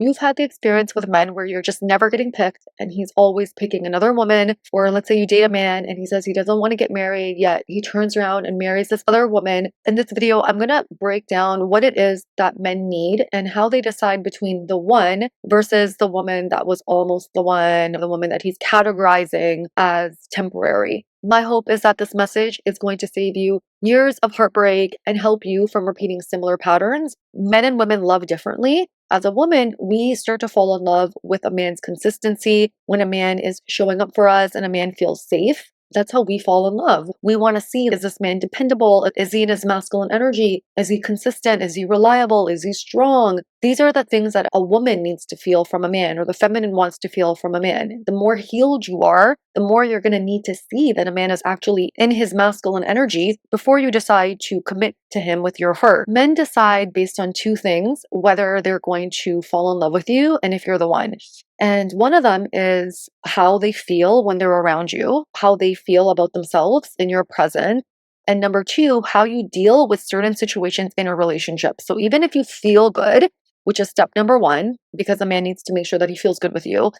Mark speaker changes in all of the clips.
Speaker 1: you've had the experience with men where you're just never getting picked and he's always picking another woman. Or let's say you date a man and he says he doesn't want to get married, yet he turns around and marries this other woman. In this video, I'm going to break down what it is that men need and how they decide between the one versus the woman that was almost the woman that he's categorizing as temporary. My hope is that this message is going to save you years of heartbreak and help you from repeating similar patterns. Men and women love differently. As a woman, we start to fall in love with a man's consistency when a man is showing up for us and a man feels safe. That's how we fall in love. We want to see, is this man dependable? Is he in his masculine energy? Is he consistent? Is he reliable? Is he strong? These are the things that a woman needs to feel from a man, or the feminine wants to feel from a man. The more healed you are, the more you're going to need to see that a man is actually in his masculine energy before you decide to commit to him with your heart. Men decide based on two things, whether they're going to fall in love with you and if you're the one. And one of them is how they feel when they're around you, how they feel about themselves in your presence. And number two, how you deal with certain situations in a relationship. So even if you feel good, which is step number one, because a man needs to make sure that he feels good with you,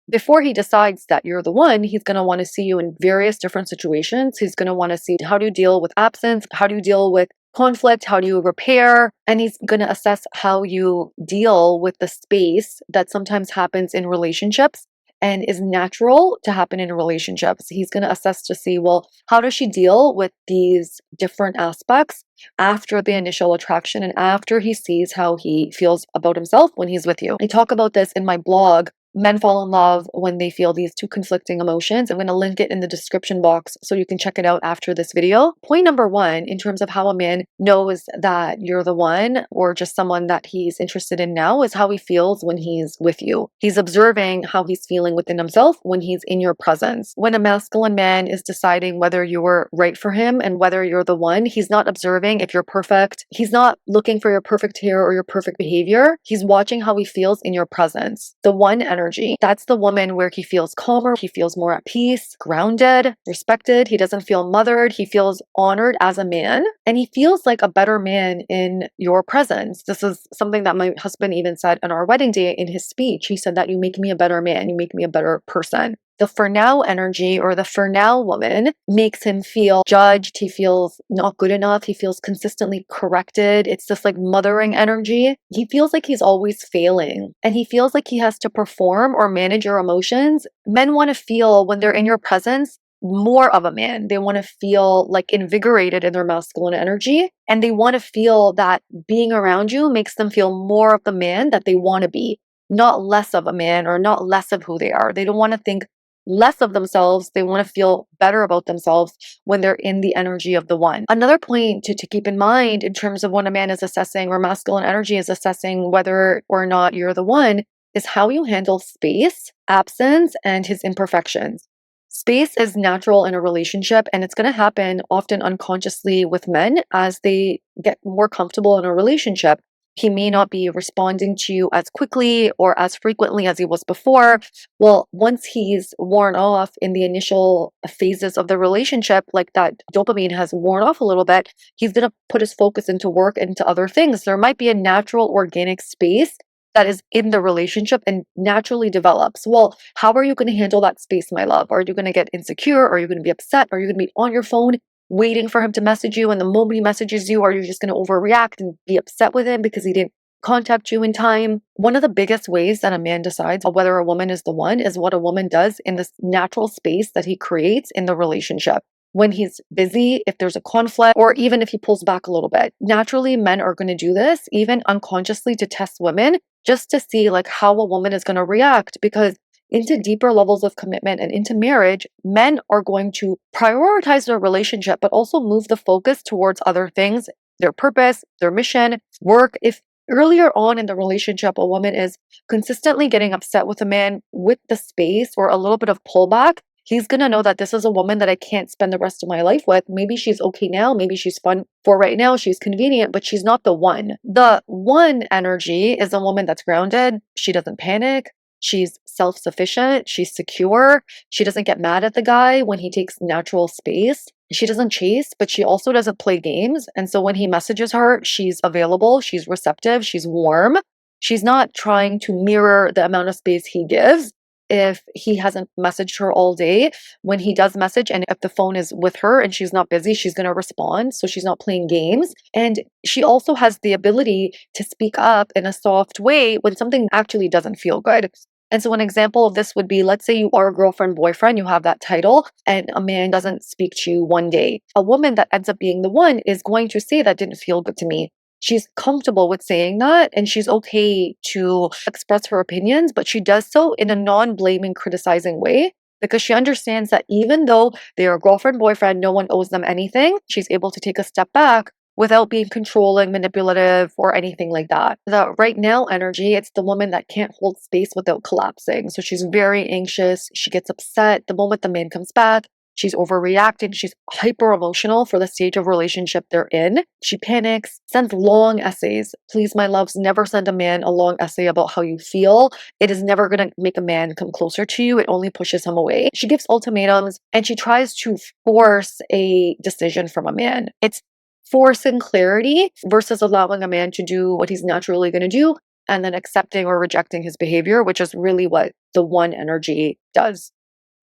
Speaker 1: before he decides that you're the one, he's going to want to see you in various different situations. He's going to want to see how do you deal with absence? How do you deal with conflict? How do you repair? And he's going to assess how you deal with the space that sometimes happens in relationships and is natural to happen in relationships. He's going to assess to see, well, how does she deal with these different aspects after the initial attraction and after he sees how he feels about himself when he's with you. I talk about this in my blog, Men Fall in Love When They Feel These Two Conflicting Emotions. I'm going to link it in the description box so you can check it out after this video. Point number one, in terms of how a man knows that you're the one or just someone that he's interested in now, is how he feels when he's with you. He's observing how he's feeling within himself when he's in your presence. When a masculine man is deciding whether you're right for him and whether you're the one, he's not observing if you're perfect. He's not looking for your perfect hair or your perfect behavior. He's watching how he feels in your presence. The one energy. That's the woman where he feels calmer, he feels more at peace, grounded, respected. He doesn't feel mothered. He feels honored as a man, and he feels like a better man in your presence. This is something that my husband even said on our wedding day in his speech. He said that you make me a better man, you make me a better person. The for now energy, or the for now woman, makes him feel judged. He feels not good enough. He feels consistently corrected. It's this like mothering energy. He feels like he's always failing, and he feels like he has to perform or manage your emotions. Men want to feel, when they're in your presence, more of a man. They want to feel like invigorated in their masculine energy, and they want to feel that being around you makes them feel more of the man that they want to be, not less of a man or not less of who they are. They don't want to think less of themselves. They want to feel better about themselves when they're in the energy of the one. Another point to keep in mind in terms of when a man is assessing, or masculine energy is assessing whether or not you're the one, is how you handle space, absence, and his imperfections. Space is natural in a relationship, and it's going to happen often unconsciously with men as they get more comfortable in a relationship. He may not be responding to you as quickly or as frequently as he was before. Well, once he's worn off in the initial phases of the relationship, like that dopamine has worn off a little bit, he's going to put his focus into work and into other things. There might be a natural organic space that is in the relationship and naturally develops. Well, how are you going to handle that space, my love? Are you going to get insecure? Are you going to be upset? Are you going to be on your phone waiting for him to message you, and the moment he messages you, are you just going to overreact and be upset with him because he didn't contact you in time? One of the biggest ways that a man decides whether a woman is the one is what a woman does in this natural space that he creates in the relationship. When he's busy, if there's a conflict, or even if he pulls back a little bit. Naturally, men are going to do this, even unconsciously, to test women, just to see like how a woman is going to react, because into deeper levels of commitment and into marriage, men are going to prioritize their relationship, but also move the focus towards other things, their purpose, their mission, work. If earlier on in the relationship, a woman is consistently getting upset with a man with the space or a little bit of pullback, he's going to know that this is a woman that I can't spend the rest of my life with. Maybe she's okay now. Maybe she's fun for right now. She's convenient, but she's not the one. The one energy is a woman that's grounded. She doesn't panic. She's self-sufficient. She's secure. She doesn't get mad at the guy when he takes natural space. She doesn't chase, but she also doesn't play games. And so when he messages her, she's available. She's receptive. She's warm. She's not trying to mirror the amount of space he gives. If he hasn't messaged her all day, when he does message, and if the phone is with her and she's not busy, she's going to respond. So she's not playing games. And she also has the ability to speak up in a soft way when something actually doesn't feel good. And so, an example of this would be, let's say you are girlfriend, boyfriend, you have that title, and a man doesn't speak to you one day. A woman that ends up being the one is going to say, that didn't feel good to me. She's comfortable with saying that, and she's okay to express her opinions, but she does so in a non blaming, criticizing way, because she understands that even though they are girlfriend, boyfriend, no one owes them anything. She's able to take a step back without being controlling, manipulative, or anything like that. The right now energy, it's the woman that can't hold space without collapsing. So she's very anxious. She gets upset the moment the man comes back. She's overreacting. She's hyper emotional for the stage of relationship they're in. She panics, sends long essays. Please, my loves, never send a man a long essay about how you feel. It is never going to make a man come closer to you. It only pushes him away. She gives ultimatums and she tries to force a decision from a man. It's forcing clarity versus allowing a man to do what he's naturally going to do and then accepting or rejecting his behavior, which is really what the one energy does.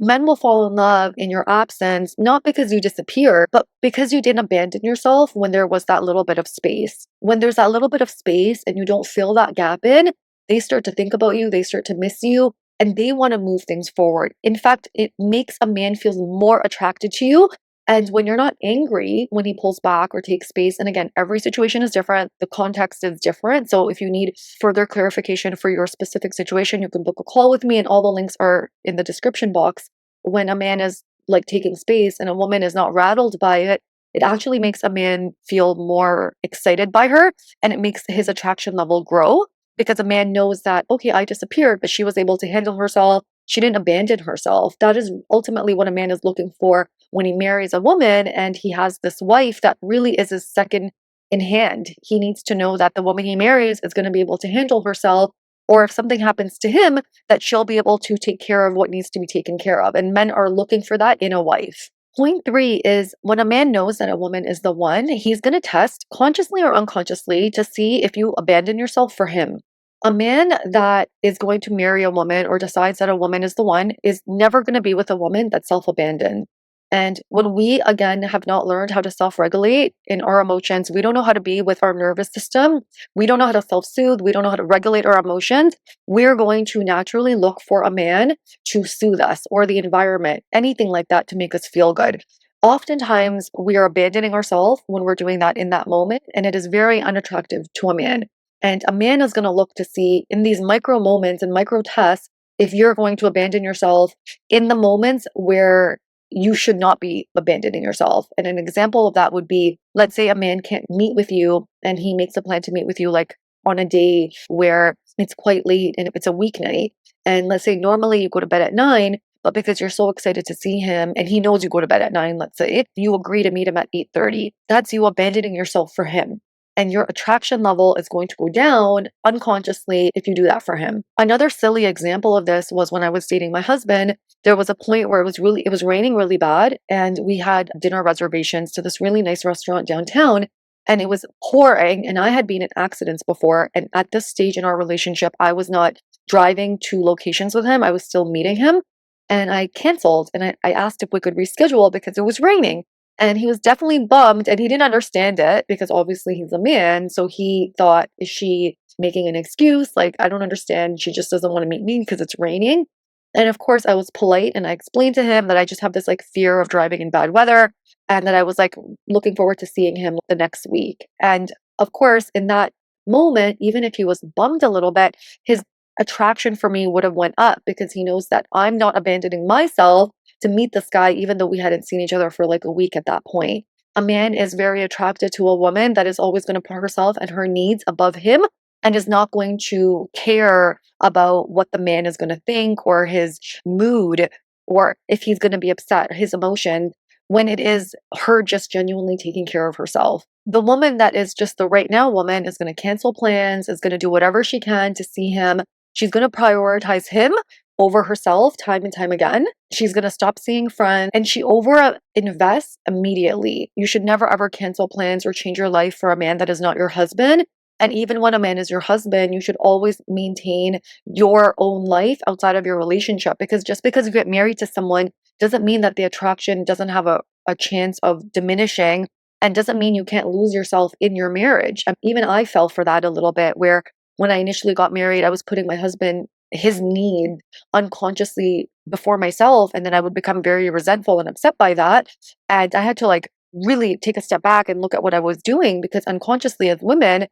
Speaker 1: Men will fall in love in your absence, not because you disappeared, but because you didn't abandon yourself when there was that little bit of space. When there's that little bit of space and you don't fill that gap in, they start to think about you, they start to miss you, and they want to move things forward. In fact, it makes a man feel more attracted to you. And when you're not angry when he pulls back or takes space, and again, every situation is different, the context is different. So if you need further clarification for your specific situation, you can book a call with me, and all the links are in the description box. When a man is like taking space and a woman is not rattled by it, it actually makes a man feel more excited by her, and it makes his attraction level grow because a man knows that, okay, I disappeared, but she was able to handle herself. She didn't abandon herself. That is ultimately what a man is looking for when he marries a woman and he has this wife that really is his second in hand. He needs to know that the woman he marries is going to be able to handle herself, or if something happens to him, that she'll be able to take care of what needs to be taken care of. And men are looking for that in a wife. Point three is when a man knows that a woman is the one, he's going to test consciously or unconsciously to see if you abandon yourself for him. A man that is going to marry a woman or decides that a woman is the one is never going to be with a woman that's self-abandoned. And when we, again, have not learned how to self-regulate in our emotions, we don't know how to be with our nervous system, we don't know how to self-soothe, we don't know how to regulate our emotions, we're going to naturally look for a man to soothe us, or the environment, anything like that, to make us feel good. Oftentimes, we are abandoning ourselves when we're doing that in that moment, and it is very unattractive to a man. And a man is going to look to see in these micro moments and micro tests if you're going to abandon yourself in the moments where you should not be abandoning yourself. And an example of that would be, let's say a man can't meet with you and he makes a plan to meet with you like on a day where it's quite late and if it's a weeknight. And let's say normally you go to bed at 9, but because you're so excited to see him and he knows you go to bed at 9, let's say, you agree to meet him at 8:30. That's you abandoning yourself for him. And your attraction level is going to go down unconsciously if you do that for him. Another silly example of this was when I was dating my husband. There was a point where it was raining really bad, and we had dinner reservations to this really nice restaurant downtown, and it was pouring, and I had been in accidents before. And at this stage in our relationship, I was not driving to locations with him. I was still meeting him, and I canceled, and I asked if we could reschedule because it was raining. And he was definitely bummed, and he didn't understand it because obviously he's a man. So he thought, is she making an excuse? Like, I don't understand. She just doesn't want to meet me because it's raining. And of course, I was polite and I explained to him that I just have this like fear of driving in bad weather and that I was like looking forward to seeing him the next week. And of course, in that moment, even if he was bummed a little bit, his attraction for me would have went up because he knows that I'm not abandoning myself to meet this guy, even though we hadn't seen each other for like a week at that point. A man is very attracted to a woman that is always going to put herself and her needs above him and is not going to care about what the man is going to think or his mood or if he's going to be upset, his emotion, when it is her just genuinely taking care of herself. The woman that is just the right now woman is going to cancel plans, is going to do whatever she can to see him. She's going to prioritize him over herself time and time again. She's going to stop seeing friends and she over invests immediately. You should never ever cancel plans or change your life for a man that is not your husband And even when a man is your husband, you should always maintain your own life outside of your relationship, because just because you get married to someone doesn't mean that the attraction doesn't have a chance of diminishing, and doesn't mean you can't lose yourself in your marriage. Even I fell for that a little bit, where when I initially got married, I was putting my husband, his need, unconsciously before myself, and then I would become very resentful and upset by that. And I had to like really take a step back and look at what I was doing, because unconsciously as women,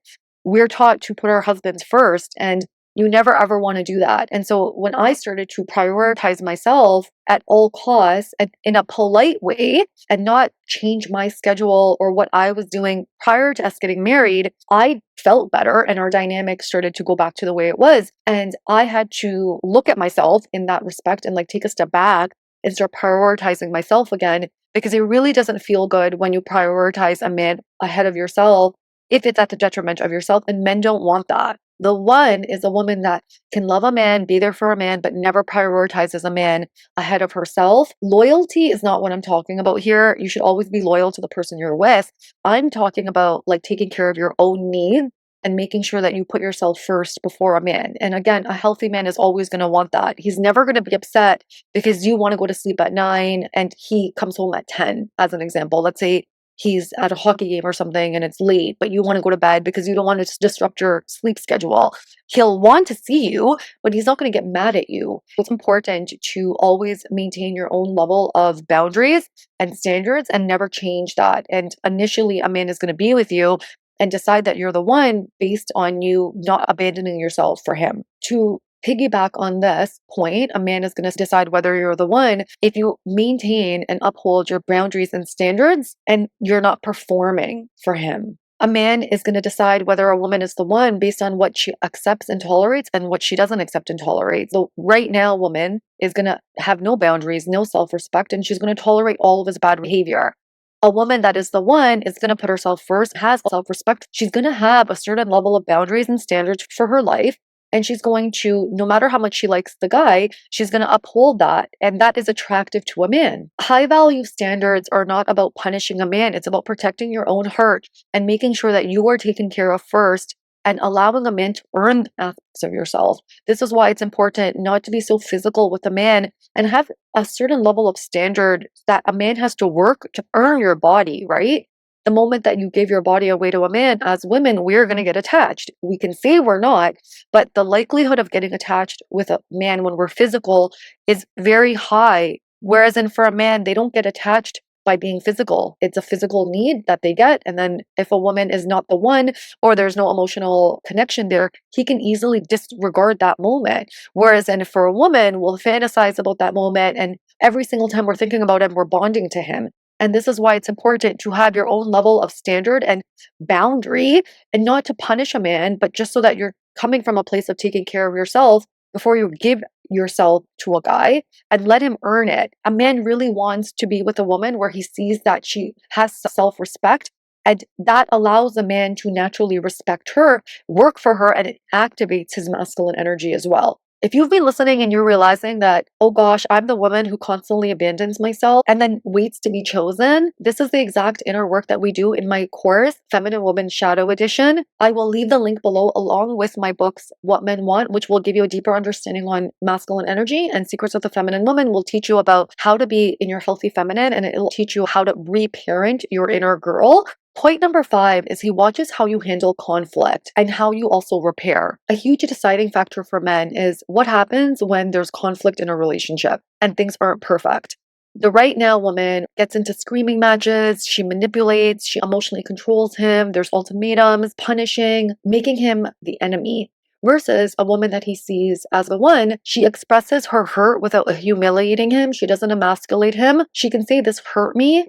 Speaker 1: we're taught to put our husbands first, and you never ever want to do that. And so when I started to prioritize myself at all costs and in a polite way, and not change my schedule or what I was doing prior to us getting married, I felt better and our dynamic started to go back to the way it was. And I had to look at myself in that respect and like take a step back and start prioritizing myself again, because it really doesn't feel good when you prioritize a man ahead of yourself if it's at the detriment of yourself, and men don't want that. The one is a woman that can love a man, be there for a man, but never prioritizes a man ahead of herself. Loyalty is not what I'm talking about here. You should always be loyal to the person you're with. I'm talking about like taking care of your own needs and making sure that you put yourself first before a man. And again, a healthy man is always going to want that. He's never going to be upset because you want to go to sleep at 9 and he comes home at 10, as an example. Let's say he's at a hockey game or something and it's late, but you want to go to bed because you don't want to disrupt your sleep schedule. He'll want to see you, but he's not going to get mad at you. It's important to always maintain your own level of boundaries and standards and never change that. And initially, a man is going to be with you and decide that you're the one based on you not abandoning yourself for him. To piggyback on this point, a man is going to decide whether you're the one if you maintain and uphold your boundaries and standards and you're not performing for him. A man is going to decide whether a woman is the one based on what she accepts and tolerates and what she doesn't accept and tolerate. So right now, a woman is going to have no boundaries, no self-respect, and she's going to tolerate all of his bad behavior. A woman that is the one is going to put herself first, has self-respect. She's going to have a certain level of boundaries and standards for her life. And she's going to, no matter how much she likes the guy, she's going to uphold that. And that is attractive to a man. High value standards are not about punishing a man. It's about protecting your own heart and making sure that you are taken care of first and allowing a man to earn aspects of yourself. This is why it's important not to be so physical with a man and have a certain level of standard that a man has to work to earn your body, right? The moment that you give your body away to a man, as women, we're going to get attached. We can say we're not, but the likelihood of getting attached with a man when we're physical is very high. Whereas for a man, they don't get attached by being physical. It's a physical need that they get. And then if a woman is not the one or there's no emotional connection there, he can easily disregard that moment. Whereas for a woman, we'll fantasize about that moment. And every single time we're thinking about him, we're bonding to him. And this is why it's important to have your own level of standard and boundary, and not to punish a man, but just so that you're coming from a place of taking care of yourself before you give yourself to a guy, and let him earn it. A man really wants to be with a woman where he sees that she has self-respect, and that allows a man to naturally respect her, work for her, and it activates his masculine energy as well. If you've been listening and you're realizing that, oh gosh, I'm the woman who constantly abandons myself and then waits to be chosen, this is the exact inner work that we do in my course, Feminine Woman Shadow Edition. I will leave the link below along with my books, What Men Want, which will give you a deeper understanding on masculine energy, and Secrets of the Feminine Woman will teach you about how to be in your healthy feminine, and it will teach you how to reparent your inner girl. Point number 5 is he watches how you handle conflict and how you also repair. A huge deciding factor for men is what happens when there's conflict in a relationship and things aren't perfect. The right now woman gets into screaming matches, she manipulates, she emotionally controls him, there's ultimatums, punishing, making him the enemy. Versus a woman that he sees as the one, she expresses her hurt without humiliating him, she doesn't emasculate him. She can say, this hurt me,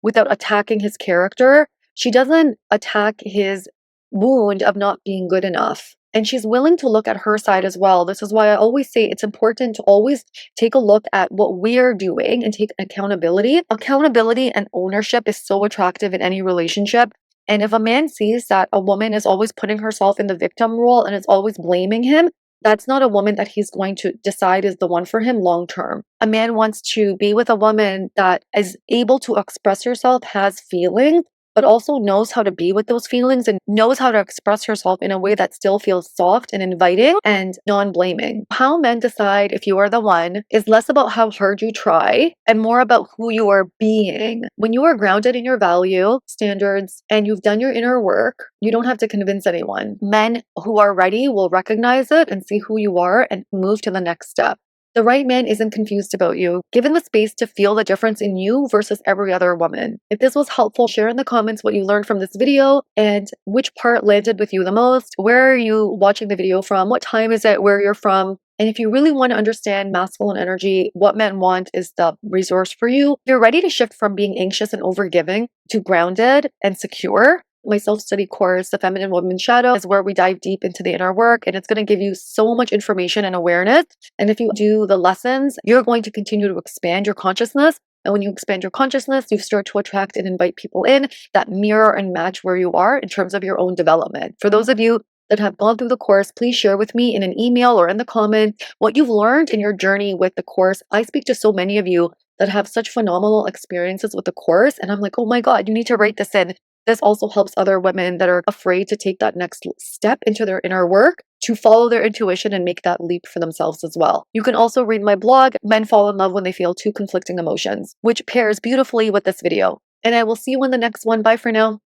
Speaker 1: without attacking his character. She doesn't attack his wound of not being good enough. And she's willing to look at her side as well. This is why I always say it's important to always take a look at what we're doing and take accountability. Accountability and ownership is so attractive in any relationship. And if a man sees that a woman is always putting herself in the victim role and is always blaming him, that's not a woman that he's going to decide is the one for him long term. A man wants to be with a woman that is able to express herself, has feelings, but also knows how to be with those feelings and knows how to express herself in a way that still feels soft and inviting and non-blaming. How men decide if you are the one is less about how hard you try and more about who you are being. When you are grounded in your value, standards, and you've done your inner work, you don't have to convince anyone. Men who are ready will recognize it and see who you are and move to the next step. The right man isn't confused about you. Give him the space to feel the difference in you versus every other woman. If this was helpful, share in the comments what you learned from this video and which part landed with you the most. Where are you watching the video from? What time is it? Where you're from? And if you really want to understand masculine energy, What Men Want is the resource for you. If you're ready to shift from being anxious and overgiving to grounded and secure, my self-study course, The Feminine Woman's Shadow, is where we dive deep into the inner work, and it's going to give you so much information and awareness. And if you do the lessons, you're going to continue to expand your consciousness. And when you expand your consciousness, you start to attract and invite people in that mirror and match where you are in terms of your own development. For those of you that have gone through the course, please share with me in an email or in the comments what you've learned in your journey with the course. I speak to so many of you that have such phenomenal experiences with the course, and I'm like, oh my God, you need to write this in. This also helps other women that are afraid to take that next step into their inner work to follow their intuition and make that leap for themselves as well. You can also read my blog, Men Fall in Love When They Feel Two Conflicting Emotions, which pairs beautifully with this video. And I will see you in the next one. Bye for now.